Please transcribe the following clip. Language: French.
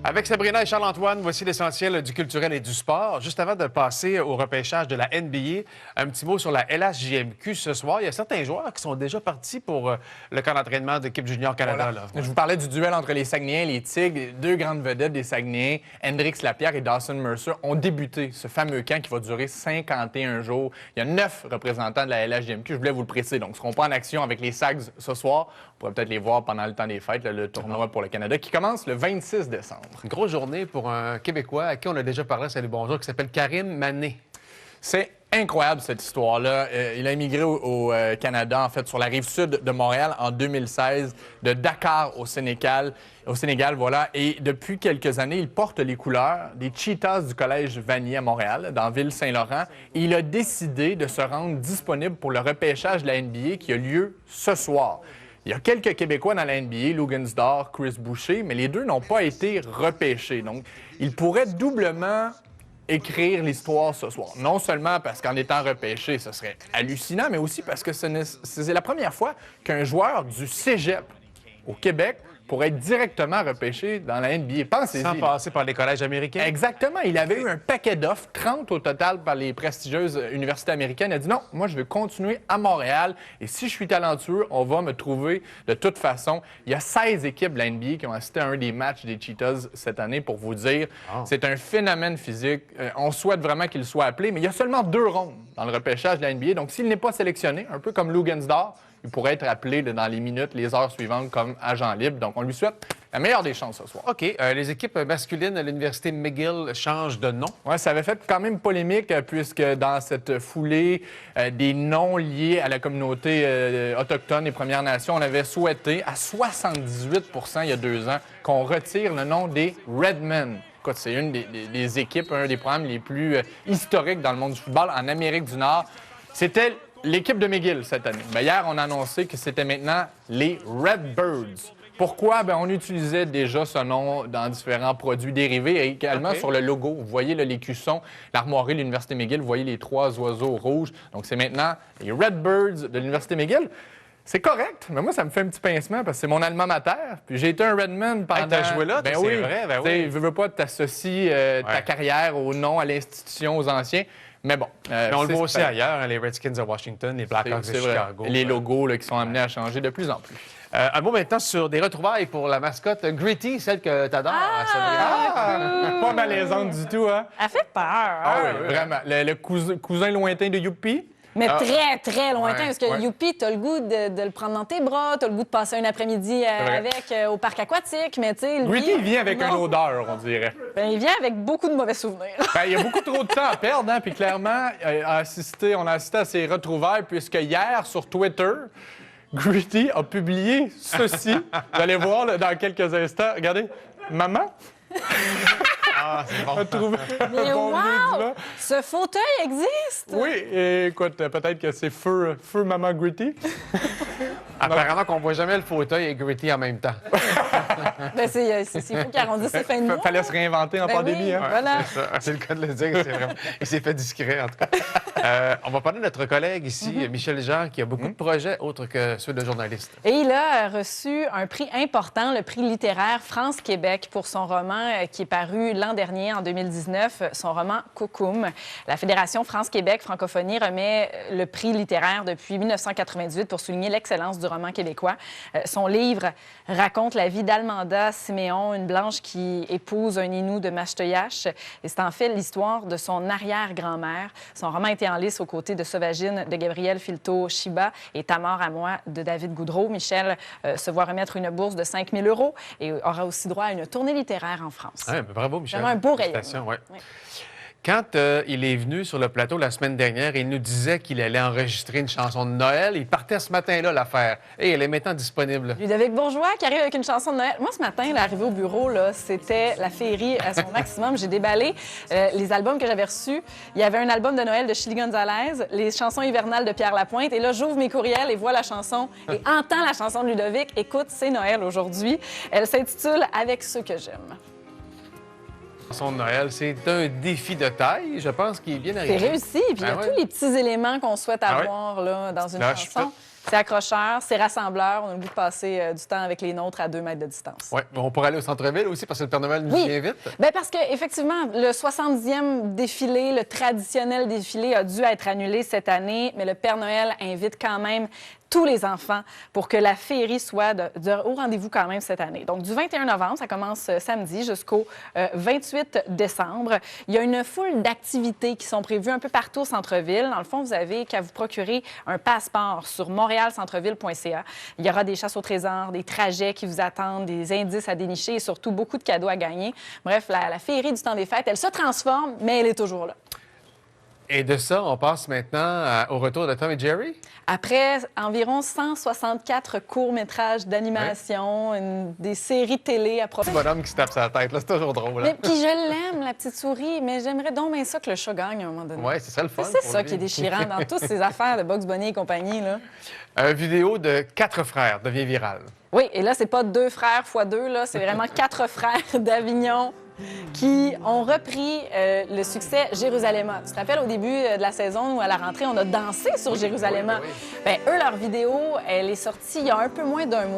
Avec Sabrina et Charles-Antoine, voici l'essentiel du culturel et du sport. Juste avant de passer au repêchage de la NBA, un petit mot sur la LHJMQ ce soir. Il y a certains joueurs qui sont déjà partis pour le camp d'entraînement de l'équipe Junior Canada. Voilà. Là. Je vous parlais du duel entre les Saguenayens et les Tigres. Deux grandes vedettes des Saguenayens, Hendrix Lapierre et Dawson Mercer, ont débuté ce fameux camp qui va durer 51 jours. Il y a 9 représentants de la LHJMQ, je voulais vous le préciser. Donc, ils ne seront pas en action avec les Sags ce soir. On pourrait peut-être les voir pendant le temps des fêtes, le tournoi pour le Canada, qui commence le 26 décembre. Une grosse journée pour un Québécois à qui on a déjà parlé, salut bonjour, qui s'appelle Karim Mané. C'est incroyable, cette histoire-là. Il a immigré au Canada, en fait, sur la rive sud de Montréal en 2016, de Dakar au Sénégal, voilà. Et depuis quelques années, il porte les couleurs des Cheetahs du Collège Vanier à Montréal, dans Ville-Saint-Laurent. Et il a décidé de se rendre disponible pour le repêchage de la NBA qui a lieu ce soir. Il y a quelques Québécois dans la NBA, Lugansdor, Chris Boucher, mais les deux n'ont pas été repêchés. Donc, il pourrait doublement écrire l'histoire ce soir. Non seulement parce qu'en étant repêché, ce serait hallucinant, mais aussi parce que c'est la première fois qu'un joueur du cégep au Québec pourrait être directement repêché dans la NBA. Pensez-y. Sans passer par les collèges américains. Exactement. Il avait eu un paquet d'offres, 30 au total par les prestigieuses universités américaines. Il a dit non, moi, je veux continuer à Montréal et si je suis talentueux, on va me trouver de toute façon. Il y a 16 équipes de la NBA qui ont assisté à un des matchs des Cheetahs cette année pour vous dire. C'est un phénomène physique. On souhaite vraiment qu'il soit appelé, mais il y a seulement 2 rondes dans le repêchage de la NBA. Donc, s'il n'est pas sélectionné, un peu comme Lugansdor, il pourrait être appelé dans les minutes, les heures suivantes comme agent libre. Donc, on lui souhaite la meilleure des chances ce soir. OK. Les équipes masculines à l'Université McGill changent de nom. Oui, ça avait fait quand même polémique puisque dans cette foulée des noms liés à la communauté autochtone et Premières Nations, on avait souhaité à 78 il y a 2 ans qu'on retire le nom des Redmen. Écoute, c'est une des équipes, un des programmes les plus historiques dans le monde du football en Amérique du Nord. C'était l'équipe de McGill cette année. Mais hier, on a annoncé que c'était maintenant les Redbirds. Pourquoi? Bien, on utilisait déjà ce nom dans différents produits dérivés et également sur le logo. Vous voyez l'écusson, l'armoirie de l'Université McGill, vous voyez les 3 oiseaux rouges. Donc, c'est maintenant les Redbirds de l'Université McGill. C'est correct, mais moi, ça me fait un petit pincement parce que c'est mon alma mater. Puis j'ai été un Redman pendant... T'as joué là? Ben c'est oui. vrai, ben oui. Je veux pas t'associer ta carrière au nom, à l'institution, aux anciens. Mais bon. Mais on le voit aussi ailleurs, hein, les Redskins de Washington, les Blackhawks de Chicago. Les logos là, qui sont amenés à changer de plus en plus. Un mot maintenant sur des retrouvailles pour la mascotte Gritty, celle que t'adores. Pas malaisante du tout, hein? Elle fait peur. Ah oui, vraiment. Le cousin lointain de Youpi. Mais très, très lointain, Ouais, parce que Youpi, t'as le goût de le prendre dans tes bras, t'as le goût de passer un après-midi avec au parc aquatique, mais tu sais, lui... Gritty, il vient avec une odeur, on dirait. Ben, il vient avec beaucoup de mauvais souvenirs. Ben, il y a beaucoup trop de temps à perdre, hein? Puis clairement, on a assisté à ces retrouvailles, puisque hier, sur Twitter, Gritty a publié ceci. Vous allez voir là, dans quelques instants. Regardez. Maman? C'est bon. A trouvé Mais un bon wow! vidéo. Ce fauteuil existe! Oui, et écoute, peut-être que c'est feu Maman Gritty. Apparemment qu'on voit jamais le fauteuil et Gritty en même temps. Ben, c'est fou qu'il arrondisse ses fins de mois. Fallait se réinventer en Ben pandémie, oui, hein? voilà. C'est ça. C'est le cas de le dire. C'est vraiment... Il s'est fait discret, en tout cas. On va parler de notre collègue ici, Michel Jean, qui a beaucoup de projets autres que ceux de journaliste. Et il a reçu un prix important, le prix littéraire France-Québec, pour son roman qui est paru l'an dernier, en 2019, son roman Coucoum. La Fédération France-Québec Francophonie remet le prix littéraire depuis 1998 pour souligner l'excellence du roman québécois. Son livre raconte la vie d'Almanda Siméon, une blanche qui épouse un Innu de Mashteuiache. Et c'est en fait l'histoire de son arrière-grand-mère. Son roman était en lice aux côtés de Sauvagine de Gabriel Filto-Chiba et Ta mort à moi de David Goudreau. Michel se voit remettre une bourse de 5 000 € et aura aussi droit à une tournée littéraire en France. Ouais, ben bravo, Michel. Vraiment un beau rayon. Félicitations, ouais. Oui. Quand il est venu sur le plateau la semaine dernière, il nous disait qu'il allait enregistrer une chanson de Noël. Il partait ce matin-là l'affaire. Et elle est maintenant disponible. Ludovic Bourgeois qui arrive avec une chanson de Noël. Moi, ce matin, l'arrivée au bureau, là, c'était la féerie à son maximum. J'ai déballé les albums que j'avais reçus. Il y avait un album de Noël de Chili Gonzalez, les chansons hivernales de Pierre Lapointe. Et là, j'ouvre mes courriels et vois la chanson et entends la chanson de Ludovic. Écoute, c'est Noël aujourd'hui. Elle s'intitule « Avec ceux que j'aime ». Chanson de Noël, c'est un défi de taille. Je pense qu'il est bien C'est arrivé. réussi. Puis il y a Ben tous les petits éléments qu'on souhaite Ah ouais? avoir là, dans une Là, je chanson. C'est accrocheur, c'est rassembleur. On a le goût de passer du temps avec les nôtres à 2 mètres de distance. Oui, on pourrait aller au centre-ville aussi parce que le Père Noël nous Oui. y invite. Bien, parce qu'effectivement, le 70e défilé, le traditionnel défilé, a dû être annulé cette année, mais le Père Noël invite quand même tous les enfants pour que la féerie soit au rendez-vous quand même cette année. Donc, du 21 novembre, ça commence samedi, jusqu'au 28 décembre. Il y a une foule d'activités qui sont prévues un peu partout au centre-ville. Dans le fond, vous avez qu'à vous procurer un passeport sur montrealcentreville.ca. Il y aura des chasses au trésor, des trajets qui vous attendent, des indices à dénicher et surtout beaucoup de cadeaux à gagner. Bref, la féerie du temps des fêtes, elle se transforme, mais elle est toujours là. Et de ça, on passe maintenant au retour de Tom et Jerry. Après environ 164 courts-métrages d'animation, des séries télé à propos. Petit bonhomme qui se tape sa tête, là, c'est toujours drôle. Mais, puis je l'aime, la petite souris, mais j'aimerais donc bien ça que le chat gagne à un moment donné. Oui, c'est ça le fun. C'est pour ça lui. qui est déchirant dans toutes ces affaires de Bugs Bunny et compagnie, là. Une vidéo de 4 frères devient virale. Oui, et là, c'est pas 2 frères fois 2, là, c'est vraiment 4 frères d'Avignon qui ont repris le succès Jérusalem. Tu te rappelles, au début de la saison, où à la rentrée, on a dansé sur Jérusalem. Oui. Bien, eux, leur vidéo, elle est sortie il y a un peu moins d'un mois.